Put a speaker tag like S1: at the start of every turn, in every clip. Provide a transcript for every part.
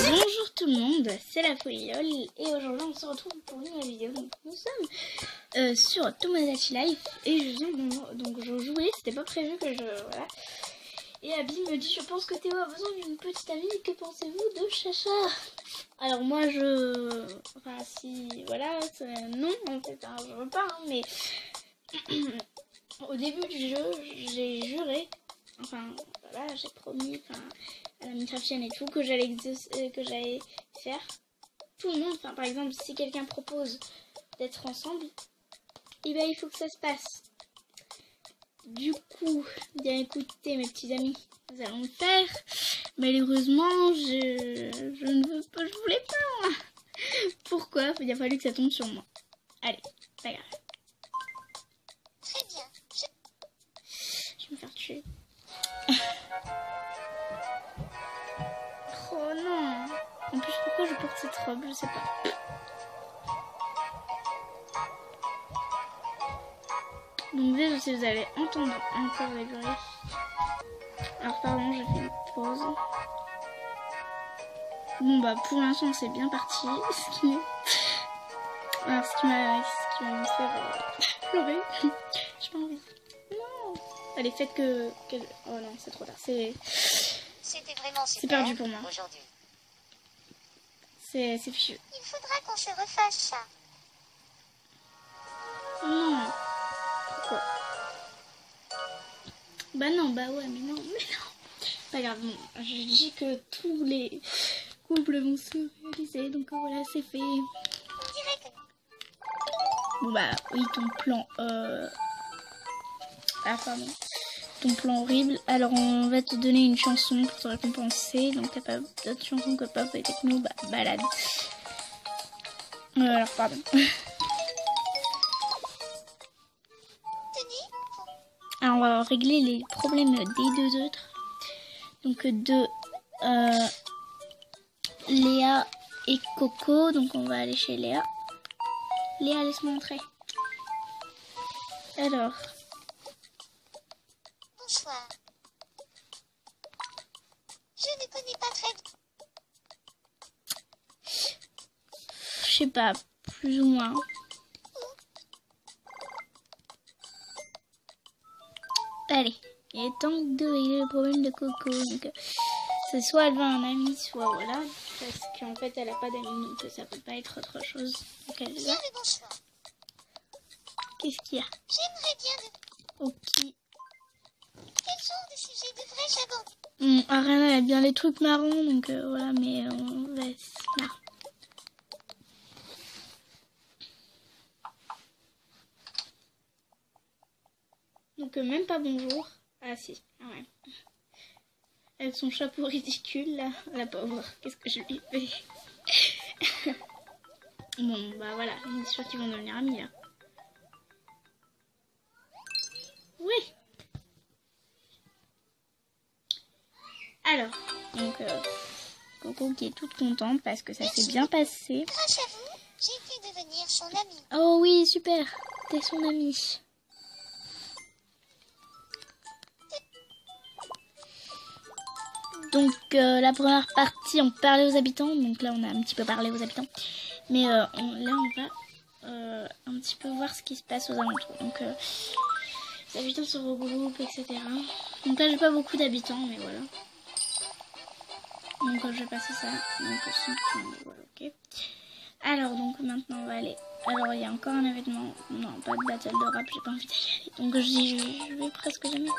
S1: Bonjour tout le monde, c'est la Folie LOL et aujourd'hui on se retrouve pour une nouvelle vidéo. Donc nous sommes sur Tomodachi Life et je jouais, c'était pas prévu que je... Voilà. Et Abby me dit, je pense que Théo a besoin d'une petite amie, que pensez-vous de Chacha? Alors moi enfin si, voilà, non en fait, hein, je veux pas, hein, mais au début du jeu, j'ai juré, enfin voilà, j'ai promis à la Minecraft chaîne et tout, que j'allais faire tout le monde, enfin par exemple si quelqu'un propose d'être ensemble, et ben il faut que ça se passe. Du coup, bien écoutez mes petits amis, nous allons le faire. Malheureusement, je ne veux pas, je voulais pas. Pourquoi? Il a fallu que ça tombe sur moi. Allez, pas grave.
S2: Très bien.
S1: Je vais me faire tuer. Oh non. En plus, pourquoi je porte cette robe? Je sais pas. Donc déjà, si vous allez entendre encore les bruits. Alors pardon, j'ai fait une pause. Bon bah pour l'instant c'est bien parti. Ce qui m'a me faire pleurer. J'ai pas envie. Non. Allez, faites que... Oh non, c'est trop tard.
S2: C'était vraiment super.
S1: C'est perdu pour moi.
S2: Aujourd'hui.
S1: C'est fichu.
S2: Il faudra qu'on se refasse ça.
S1: Non. Pourquoi? Bah non, bah ouais, mais non. Pas grave, bon, je dis que tous les couples vont se réaliser, donc voilà, c'est fait.
S2: On dirait que...
S1: Bon bah oui, ton plan... Ah pardon. Ton plan horrible. Alors on va te donner une chanson pour te récompenser. Donc t'as pas d'autres chansons que Pop et Techno, bah balade. Alors pardon. Alors on va régler les problèmes des deux autres. Donc de Léa et Coco. Donc on va aller chez Léa. Léa, laisse-moi entrer. Alors.
S2: Bonsoir. Je ne connais pas très bien.
S1: Je sais pas, plus ou moins. Allez, il est temps de régler le problème de Coco. Donc, c'est soit elle veut un ami, soit voilà. Parce qu'en fait, elle a pas d'amis, donc ça peut pas être autre chose. Donc, elle
S2: Bien le bonsoir.
S1: Qu'est-ce qu'il y a?
S2: J'aimerais bien de...
S1: Ok.
S2: Quel genre de sujet devrais-je aborder?
S1: Ariana, elle a bien les trucs marrons, donc voilà, mais on va se marrer. Donc même pas bonjour. Ah si, ah ouais. Avec son chapeau ridicule là, la pauvre. Qu'est-ce que je lui fais? Bon bah voilà, je suis sûre qu'ils vont devenir amis là. Oui. Alors, donc Coco qui est toute contente parce que ça s'est bien passé.
S2: Grâce à vous, j'ai pu devenir son amie.
S1: Oh oui, super, t'es son amie. Donc la première partie, on parlait aux habitants. Donc là, on a un petit peu parlé aux habitants. Mais là, on va un petit peu voir ce qui se passe aux alentours. Donc les habitants se regroupent, etc. Donc là, j'ai pas beaucoup d'habitants, mais voilà. Donc je vais passer ça. Donc voilà, ok. Alors donc maintenant, on va aller. Alors il y a encore un événement. Non, pas de battle de rap, j'ai pas envie d'y aller. Donc je vais presque jamais.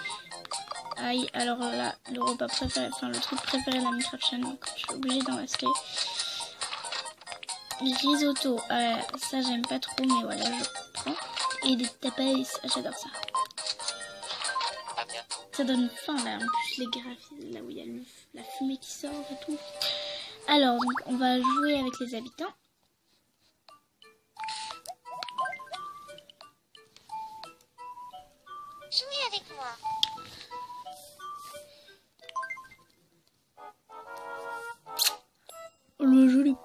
S1: Aïe, alors là, le repas préféré, enfin le truc préféré de la Minecraft chaîne, donc je suis obligée d'en rester. Les risottos, ça j'aime pas trop, mais voilà, je prends. Et des tapas, j'adore ça. Ça donne faim là, en plus les graphismes, là où il y a la fumée qui sort et tout. Alors, donc on va jouer avec les habitants.
S2: Jouez avec moi.
S1: Le joli.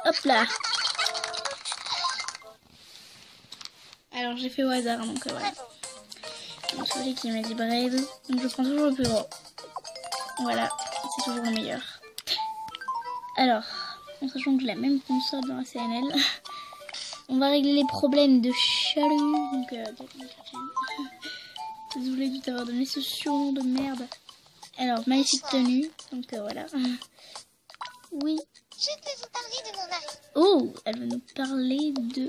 S1: Hop là. Alors j'ai fait au hasard, donc voilà.
S2: Bravo.
S1: Donc celui qui m'a dit Braid, donc je prends toujours le plus gros. Voilà, c'est toujours le meilleur. Alors, en sachant que j'ai la même console dans la CNL, on va régler les problèmes de chalut. Donc, désolée de t'avoir donné ce surnom de merde. Alors, maléfique tenue, donc voilà. Oui.
S2: Je peux vous parler de mon mari.
S1: Oh, elle va nous parler de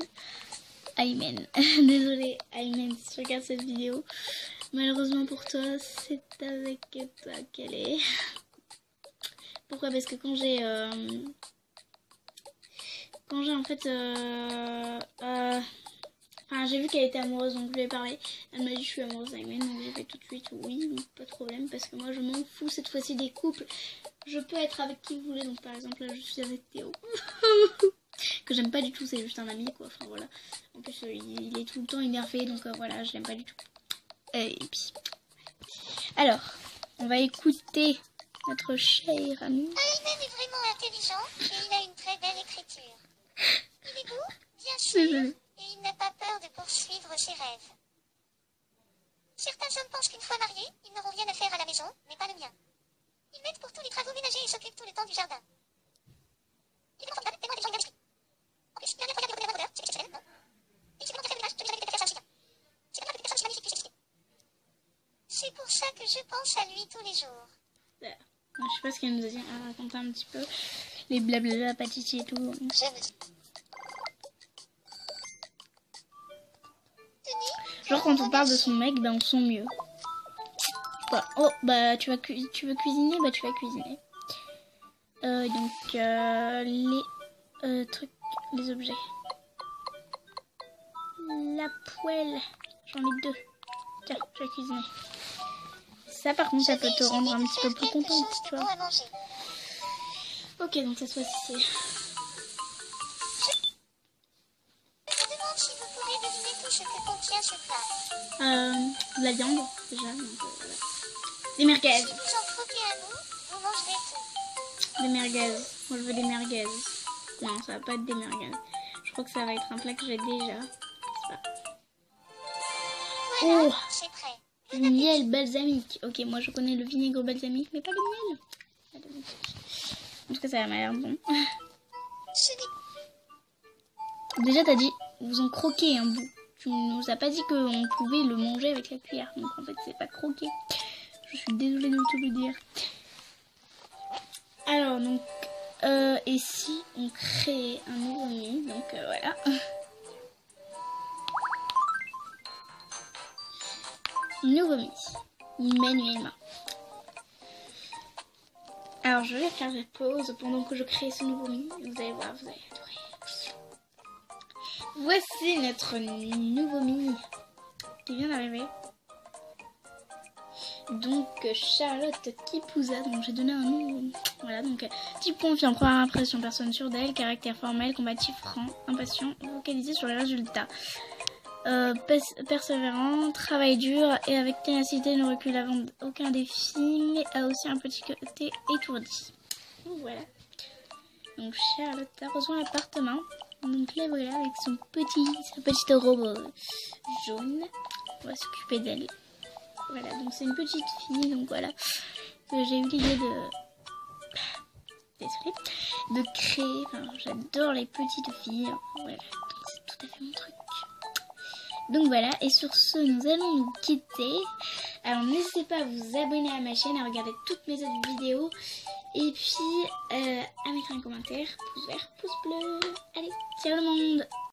S1: Aymen. Désolée, Aymen, si tu regardes cette vidéo. Malheureusement pour toi, c'est avec toi qu'elle est. Pourquoi? Parce que quand j'ai en fait enfin, j'ai vu qu'elle était amoureuse, donc je lui ai parlé. Elle m'a dit je suis amoureuse d'Aymen, donc j'ai fait tout de suite oui, pas de problème, parce que moi je m'en fous cette fois-ci des couples. Je peux être avec qui vous voulez, donc par exemple là je suis avec Théo. Que j'aime pas du tout, c'est juste un ami quoi, enfin voilà. En plus il est tout le temps énervé, donc voilà, je l'aime pas du tout. Et puis... Alors, on va écouter notre cher ami.
S2: Aymen est vraiment intelligent et il a une très belle écriture. Il est beau, bien
S1: C'est
S2: sûr,
S1: joli.
S2: et il n'a pas peur de poursuivre ses rêves. Certains hommes pensent qu'une fois mariés, ils n'auront rien à faire à la maison, mais pas le mien. Ils m'aident pour tous les travaux ménagers et s'occupent tout le temps du jardin. Il est confortable, tellement intelligent et bien esprit. En plus, il a un regard de revers, c'est exceptionnel, non? Et il sait vraiment faire le ménage, je n'ai jamais fait faire ça aussi bien. C'est capable de faire ça aussi magnifique que j'ai. C'est pour ça que je pense à lui tous les jours.
S1: Voilà. Je sais pas ce qu'elle nous a dit, elle raconte un petit peu les blablabla, patiti et tout.
S2: Je me dis.
S1: Genre quand on parle de son mec, ben on sent mieux. Voilà. Oh, bah tu veux cuisiner, bah tu vas cuisiner. Donc les trucs, les objets. La poêle, j'en ai 2. Tiens, je vais cuisiner. Ça par contre, ça peut te rendre un petit peu plus contente, tu vois. Ok, donc cette fois-ci
S2: Je me demande si vous pouvez deviner tout ce que contient ce plat.
S1: de la viande, déjà. Donc, voilà. Des merguez.
S2: Si vous en croquez un bout, vous mangerez tout.
S1: Des merguez. Moi je veux des merguez. Non, ça va pas être des merguez. Je crois que ça va être un plat que j'ai déjà. C'est pas...
S2: Voilà,
S1: Oh,
S2: c'est prêt.
S1: du miel balsamique. Ok, moi je connais le vinaigre balsamique, mais pas le miel. En tout cas, ça m'a l'air bon.
S2: Ce n'est
S1: Déjà, t'as dit, vous en croquez un bout. Tu nous as pas dit qu'on pouvait le manger avec la cuillère. Donc en fait, c'est pas croquer. Je suis désolée de te le dire. Alors, donc, et si on crée un nouveau menu, donc voilà. Nouveau menu, manuellement. Alors, je vais faire la pause pendant que je crée ce nouveau menu. Vous allez voir, vous allez adorer. Voici notre nouveau menu qui vient d'arriver. Donc Charlotte Kipouza, donc j'ai donné un nom. Voilà, donc type confiant, première impression, personne sûre d'elle, caractère formel, combatif, franc, impatient, focalisé sur les résultats. Persévérant, travail dur et avec ténacité, ne recule avant aucun défi, mais a aussi un petit côté étourdi. Donc voilà. Donc Charlotte a rejoint l'appartement. Donc là voilà avec sa petite robe jaune. On va s'occuper d'elle. Voilà, donc c'est une petite fille, donc voilà. Que j'ai eu l'idée de créer. Enfin, j'adore les petites filles. Voilà, donc c'est tout à fait mon truc. Donc voilà, et sur ce, nous allons nous quitter. Alors n'hésitez pas à vous abonner à ma chaîne, à regarder toutes mes autres vidéos. Et puis à mettre un commentaire, pouce vert, pouce bleu. Allez, ciao le monde!